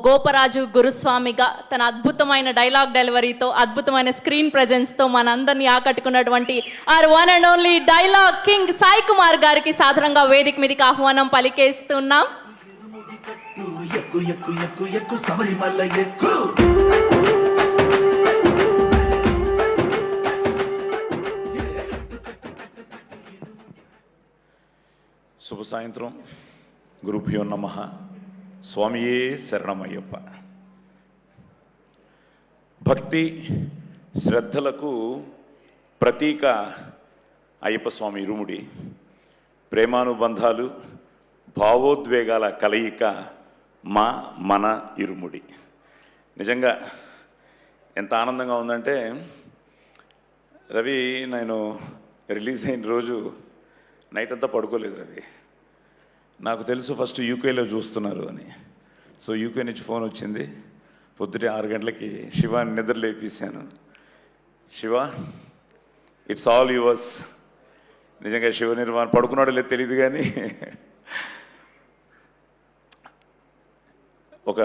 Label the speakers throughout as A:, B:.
A: గోపరాజు గురుస్వామిగా తన అద్భుతమైన డైలాగ్ డెలివరీతో అద్భుతమైన స్క్రీన్ ప్రెజెన్స్తో మనందరినీ ఆకట్టుకున్నటువంటి R one and only dialogue king Sai Kumar గారికి సాధారణంగా వేదిక మీదకి ఆహ్వానం పలికేస్తున్నాం.
B: శుభ సాయంత్రం. గురుభ్యో నమః. స్వామియే శరణమయ్యప్ప. భక్తి శ్రద్ధలకు ప్రతీక అయ్యప్ప స్వామి ఇరుముడి. ప్రేమానుబంధాలు భావోద్వేగాల కలయిక మన ఇరుముడి. నిజంగా ఎంత ఆనందంగా ఉందంటే, రవి నేను రిలీజ్ అయిన రోజు నైట్ అంతా పడుకోలేదు రవి. నాకు తెలుసు ఫస్ట్ యూకేలో చూస్తున్నారు అని. సో యూకే నుంచి ఫోన్ వచ్చింది. పొద్దుటే 6 గంటలకి శివాని నిద్ర లేపేశాను. Shiva, it's all yours. నిజంగా శివ నిర్మాణ పడుకున్నాడో లేదు తెలియదు, కానీ ఒక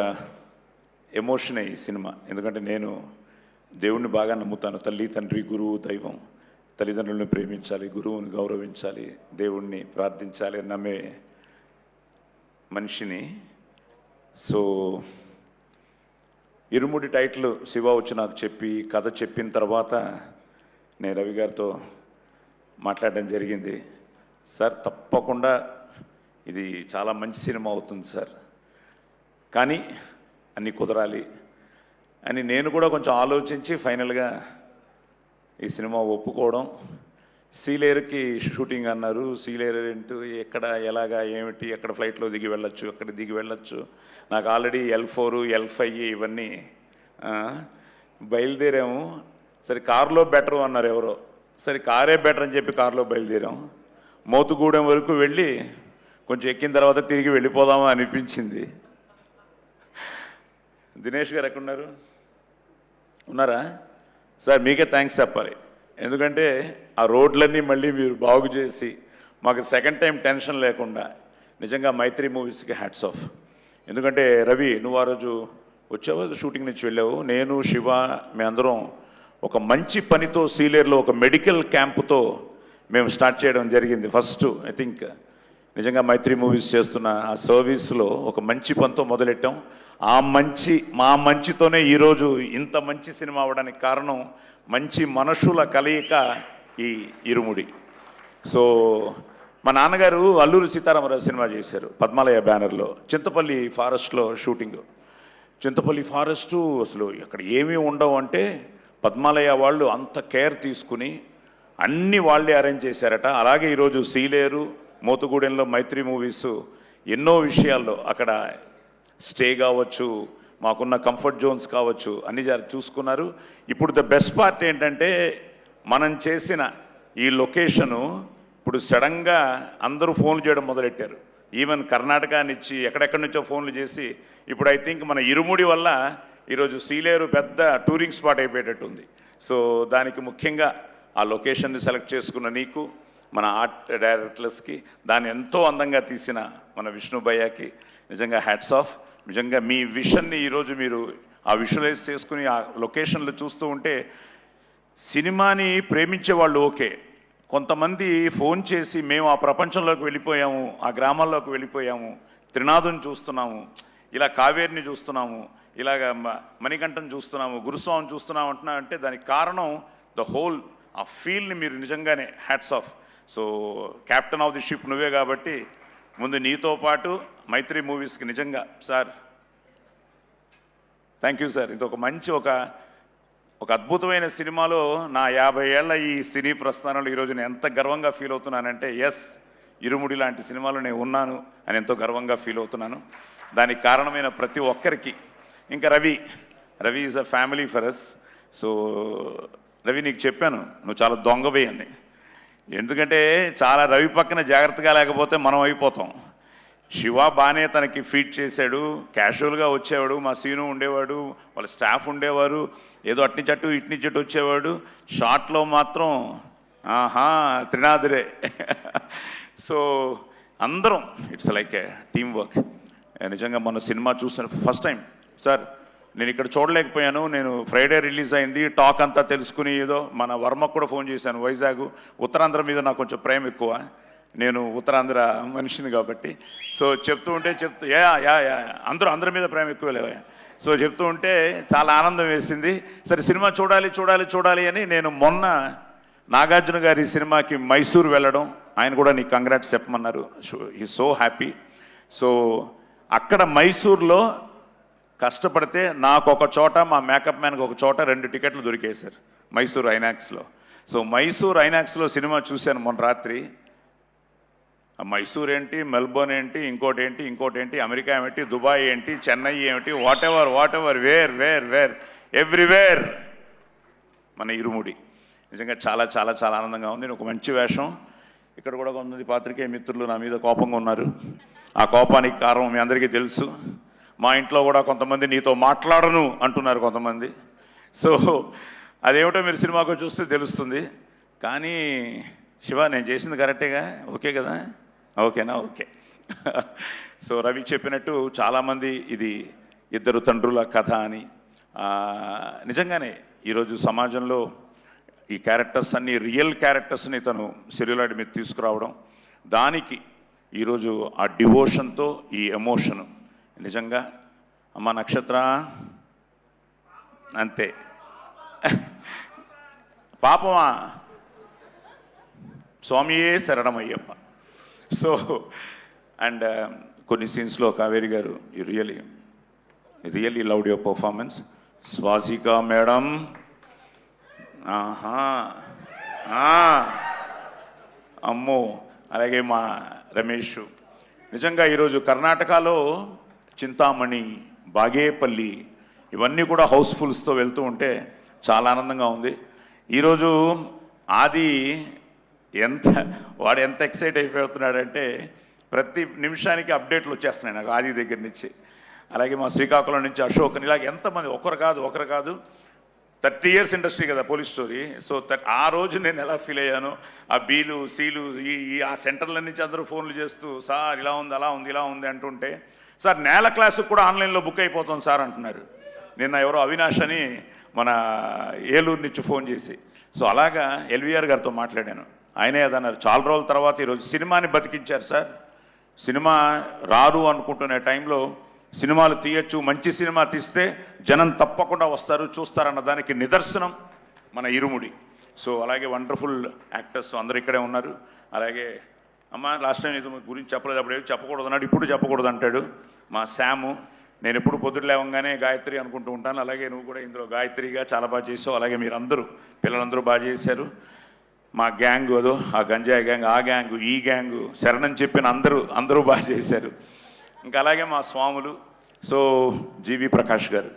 B: ఎమోషన్ అయ్యి సినిమా. ఎందుకంటే నేను దేవుణ్ణి బాగా నమ్ముతాను. తల్లి, తండ్రి, గురువు, దైవం. తల్లిదండ్రులను ప్రేమించాలి, గురువుని గౌరవించాలి, దేవుణ్ణి ప్రార్థించాలి అని నమ్మే మనిషిని. సో ఇరుముడి టైటిల్ శివ వచ్చి నాకు చెప్పి కథ చెప్పిన తర్వాత నేను రవి గారితో మాట్లాడడం జరిగింది. సార్ తప్పకుండా ఇది చాలా మంచి సినిమా అవుతుంది సార్, కానీ అన్నీ కుదరాలి అని నేను కూడా కొంచెం ఆలోచించి ఫైనల్గా ఈ సినిమా ఒప్పుకోవడం. సీలేరుకి షూటింగ్ అన్నారు. సీలేరు ఏంటో, ఎక్కడ, ఎలాగా, ఏమిటి, ఎక్కడ ఫ్లైట్లో దిగి వెళ్ళొచ్చు, ఎక్కడ దిగి వెళ్ళొచ్చు. నాకు ఆల్రెడీ L4 L5 ఇవన్నీ బయలుదేరాము. సరే కారులో బెటరు అన్నారు ఎవరో. సరే కారే బెటర్ అని చెప్పి కారులో బయలుదేరాం. మోతుగూడెం వరకు వెళ్ళి కొంచెం ఎక్కిన తర్వాత తిరిగి వెళ్ళిపోదామా అనిపించింది. దినేష్ గారు ఎక్కడున్నారు? ఉన్నారా? సార్ మీకే థ్యాంక్స్ చెప్పాలి. ఎందుకంటే ఆ రోడ్లన్నీ మళ్ళీ మీరు బాగు చేసి మాకు సెకండ్ టైం టెన్షన్ లేకుండా నిజంగా మైత్రి మూవీస్కి హ్యాట్స్ ఆఫ్. ఎందుకంటే రవి, నువ్వు ఆ రోజు వచ్చావు, షూటింగ్ నుంచి వెళ్ళావు. నేను, శివ, మీ అందరం ఒక మంచి పనితో సీలేరులో ఒక మెడికల్ క్యాంపుతో మేము స్టార్ట్ చేయడం జరిగింది. ఫస్ట్ ఐ థింక్ నిజంగా మైత్రి మూవీస్ చేస్తున్న ఆ సర్వీస్లో ఒక మంచి పనితో మొదలెట్టాం. మా మంచితోనే ఈరోజు ఇంత మంచి సినిమా అవ్వడానికి కారణం మంచి మనుషుల కలయిక ఈ ఇరుముడి. సో మా నాన్నగారు అల్లూరి సీతారామరాజు సినిమా చేశారు పద్మాలయ బ్యానర్లో. చింతపల్లి ఫారెస్ట్లో షూటింగ్. చింతపల్లి ఫారెస్టు అసలు అక్కడ ఏమీ ఉండవు అంటే పద్మాలయ వాళ్ళు అంత కేర్ తీసుకుని అన్నీ వాళ్ళే అరేంజ్ చేశారట. అలాగే ఈరోజు సీలేరు, మోతుగూడెంలో మైత్రి మూవీస్ ఎన్నో విషయాల్లో అక్కడ స్టే కావచ్చు, మాకున్న కంఫర్ట్ జోన్స్ కావచ్చు, అన్ని చూసుకున్నారు. ఇప్పుడు ద బెస్ట్ పార్ట్ ఏంటంటే, మనం చేసిన ఈ లొకేషను ఇప్పుడు సడన్గా అందరూ ఫోన్లు చేయడం మొదలెట్టారు. ఈవెన్ కర్ణాటక నుంచి ఎక్కడెక్కడి నుంచో ఫోన్లు చేసి ఇప్పుడు ఐ థింక్ మన ఇరుముడి వల్ల ఈరోజు సీలేరు పెద్ద టూరింగ్ స్పాట్ అయిపోయేటట్టు ఉంది. సో దానికి ముఖ్యంగా ఆ లొకేషన్ని సెలెక్ట్ చేసుకున్న నీకు, మన ఆర్ట్ డైరెక్టర్స్కి, దాన్ని ఎంతో అందంగా తీసిన మన విష్ణు భయ్యాకి నిజంగా హ్యాట్స్ ఆఫ్. నిజంగా మీ విషన్ని ఈరోజు మీరు ఆ విజువలైజ్ చేసుకుని ఆ లొకేషన్లు చూస్తూ ఉంటే సినిమాని ప్రేమించే వాళ్ళు ఓకే, కొంతమంది ఫోన్ చేసి మేము ఆ ప్రపంచంలోకి వెళ్ళిపోయాము, ఆ గ్రామాల్లోకి వెళ్ళిపోయాము, త్రినాథుని చూస్తున్నాము, ఇలా కావేరిని చూస్తున్నాము, ఇలాగ మణికంఠను చూస్తున్నాము, గురుస్వామిని చూస్తున్నాము అంటున్నారంటే దానికి కారణం ద హోల్ ఆ ఫీల్ని మీరు నిజంగానే hats off. So captain of the ship నువ్వే కాబట్టి ముందు నీతో పాటు మైత్రి మూవీస్కి నిజంగా సార్ థ్యాంక్ యూ సార్. ఇది ఒక మంచి ఒక అద్భుతమైన సినిమాలో నా 50 ఏళ్ల ఈ సినీ ప్రస్థానంలో ఈరోజు నేను ఎంత గర్వంగా ఫీల్ అవుతున్నానంటే, ఎస్ ఇరుముడి లాంటి సినిమాలో నేను ఉన్నాను అని ఎంతో గర్వంగా ఫీల్ అవుతున్నాను. దానికి కారణమైన ప్రతి ఒక్కరికి. ఇంకా Ravi is a family for us. So Ravi, నీకు చెప్పాను నువ్వు చాలా దొంగవే అని. ఎందుకంటే చాలా రవి పక్కన జాగ్రత్తగా లేకపోతే మనం అయిపోతాం. శివ బాగానే తనకి ఫీట్ చేశాడు, క్యాజువల్గా వచ్చేవాడు, మా సీను ఉండేవాడు, వాళ్ళ స్టాఫ్ ఉండేవారు, ఏదో అట్నిచట్టు ఇట్నిచట్టు వచ్చేవాడు. షార్ట్లో మాత్రం త్రినాథురే. సో అందరం it's like A team work. నిజంగా మన సినిమా చూసిన ఫస్ట్ టైం సార్ నేను ఇక్కడ చూడలేకపోయాను, నేను ఫ్రైడే రిలీజ్ అయింది, టాక్ అంతా తెలుసుకుని ఏదో మన వర్మకు కూడా ఫోన్ చేశాను, వైజాగ్ ఉత్తరాంధ్ర మీద నాకు కొంచెం ప్రేమ ఎక్కువ, నేను ఉత్తరాంధ్ర మనిషిని కాబట్టి. సో చెప్తూ ఉంటే యా యా యా అందరి మీద ప్రేమ ఎక్కువ లేవా. సో చెప్తూ ఉంటే చాలా ఆనందం వేసింది. సరే సినిమా చూడాలి అని నేను మొన్న నాగార్జున గారి సినిమాకి మైసూర్ వెళ్ళడం, ఆయన కూడా నీకు కంగ్రాట్స్ చెప్పమన్నారు. He so happy. సో అక్కడ మైసూర్లో కష్టపడితే నాకు ఒక చోట, మా మేకప్ మ్యాన్కి ఒక చోట 2 టికెట్లు దొరికాయి సార్ మైసూర్ ఐనాక్స్లో. సో మైసూర్ ఐనాక్స్లో సినిమా చూశాను మొన్న రాత్రి. మైసూర్ ఏంటి, మెల్బోర్న్ ఏంటి, ఇంకోటి ఏంటి, అమెరికా ఏమిటి, దుబాయ్ ఏంటి, చెన్నై ఏమిటి, వాట్ ఎవర్ వేర్ ఎవ్రీవేర్ మన ఇరుముడి. నిజంగా చాలా చాలా చాలా ఆనందంగా ఉంది. ఒక మంచి వేషం. ఇక్కడ కూడా కొంతమంది పాత్రికేయ మిత్రులు నా మీద కోపంగా ఉన్నారు. ఆ కోపానికి కారణం మీ అందరికీ తెలుసు. మా ఇంట్లో కూడా కొంతమంది నీతో మాట్లాడను అంటున్నారు కొంతమంది. సో అదేమిటో మీరు సినిమాకు చూస్తే తెలుస్తుంది. కానీ శివ, నేను చేసింది కరెక్టేగా, ఓకే కదా? ఓకేనా? ఓకే. సో రవి చెప్పినట్టు చాలామంది ఇది 2 తండ్రుల కథ అని. నిజంగానే ఈరోజు సమాజంలో ఈ క్యారెక్టర్స్ అన్ని రియల్ క్యారెక్టర్స్ని తను సెల్యులాయిడ్ మీద తీసుకురావడం, దానికి ఈరోజు ఆ డివోషన్తో ఈ ఎమోషను నిజంగా అమ్మ నక్షత్ర అంతే. పాపమా స్వామియే శరణమయ్యప్ప. సో అండ్ కొన్ని సీన్స్లో కావేరి గారు you really loved your performance. Swasika madam, అమ్మో, అలాగే మా రమేష్. నిజంగా ఈరోజు కర్ణాటకలో చింతామణి, బాగేపల్లి ఇవన్నీ కూడా హౌస్ఫుల్స్తో వెళ్తూ ఉంటే చాలా ఆనందంగా ఉంది. ఈరోజు ఆది వాడు ఎంత ఎక్సైట్ అయిపోతున్నాడంటే ప్రతి నిమిషానికి అప్డేట్లు వచ్చేస్తున్నాయి నాకు ఆది దగ్గర నుంచి. అలాగే మా శ్రీకాకుళం నుంచి అశోక్ అని, ఇలాగ ఎంతమంది, ఒకరు కాదు 30 years ఇండస్ట్రీ కదా పోలీస్ స్టోరీ. సో ఆ రోజు నేను ఎలా ఫీల్ అయ్యానో, ఆ బీలు సీలు ఆ సెంటర్ల నుంచి అందరూ ఫోన్లు చేస్తూ సార్ ఇలా ఉంది, అలా ఉంది, ఇలా ఉంది అంటుంటే, సార్ నేల క్లాసుకు కూడా ఆన్లైన్లో బుక్ అయిపోతుంది సార్ అంటున్నారు. నిన్న ఎవరో అవినాష్ అని మన ఏలూరు నుంచి ఫోన్ చేసి. సో అలాగా ఎల్వీఆర్ గారితో మాట్లాడాను. ఆయనే అదన్నారు, చాలా రోజుల తర్వాత ఈరోజు సినిమాని బతికించారు సార్. సినిమా రారు అనుకుంటునే టైంలో సినిమాలు తీయచ్చు, మంచి సినిమా తీస్తే జనం తప్పకుండా వస్తారు, చూస్తారన్న దానికి నిదర్శనం మన ఇరుముడి. సో అలాగే వండర్ఫుల్ యాక్టర్స్ అందరు ఇక్కడే ఉన్నారు. అలాగే అమ్మ లాస్ట్ టైం ఇది గురించి చెప్పలేదు, అప్పుడు ఏది చెప్పకూడదు అన్నాడు, ఇప్పుడు చెప్పకూడదు అంటాడు మా శాము. నేను ఎప్పుడు పొద్దుట లేవంగానే గాయత్రి అనుకుంటూ ఉంటాను. అలాగే నువ్వు కూడా ఇందులో గాయత్రిగా చాలా బాగా చేసావు. అలాగే మీరందరూ పిల్లలందరూ బాగా చేశారు. మా గ్యాంగ్ అదో, ఆ గంజాయి గ్యాంగ్, ఆ గ్యాంగు, ఈ గ్యాంగు, శరణని చెప్పిన అందరూ బాగా చేశారు. ఇంకా అలాగే మా స్వాములు. సో జీవి ప్రకాష్ గారు,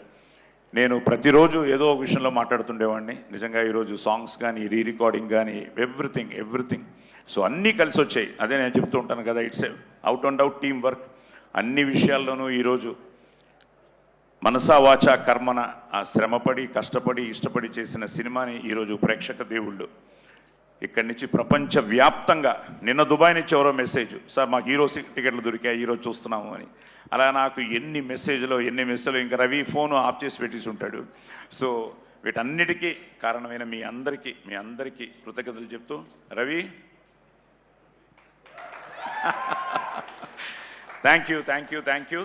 B: నేను ప్రతిరోజు ఏదో ఒక విషయంలో మాట్లాడుతుండేవాడిని. నిజంగా ఈరోజు సాంగ్స్ కానీ, రికార్డింగ్ కానీ, ఎవ్రీథింగ్ సో అన్నీ కలిసి వచ్చాయి. అదే నేను చెప్తూ ఉంటాను కదా, it's out and out team work. అన్ని విషయాల్లోనూ ఈరోజు మనసా వాచా కర్మన ఆ శ్రమపడి, కష్టపడి, ఇష్టపడి చేసిన సినిమాని ఈరోజు ప్రేక్షక దేవుళ్ళు ఇక్కడి నుంచి ప్రపంచవ్యాప్తంగా, నిన్న దుబాయ్ నుంచి ఎవరో మెసేజ్, సార్ మాకు హీరో టికెట్లు దొరికాయి, ఈరోజు చూస్తున్నాము అని. అలా నాకు ఎన్ని మెసేజ్లు ఇంకా రవి ఫోన్ ఆఫ్ చేసి పెట్టేసి ఉంటాడు. సో వీటన్నిటికీ కారణమైన మీ అందరికీ కృతజ్ఞతలు చెప్తూ, రవి థ్యాంక్ యూ.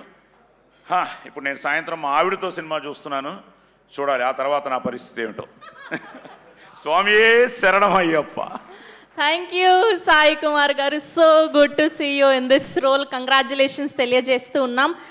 B: ఇప్పుడు నేను సాయంత్రం మా ఆవిడతో సినిమా చూస్తున్నాను, చూడాలి ఆ తర్వాత నా పరిస్థితి ఏమిటో. స్వామియే శరణమయ్యప్ప.
A: Thank you Sai Kumar garu. So good to see you in this role. Congratulations తెలియజేస్తూ ఉన్నాం.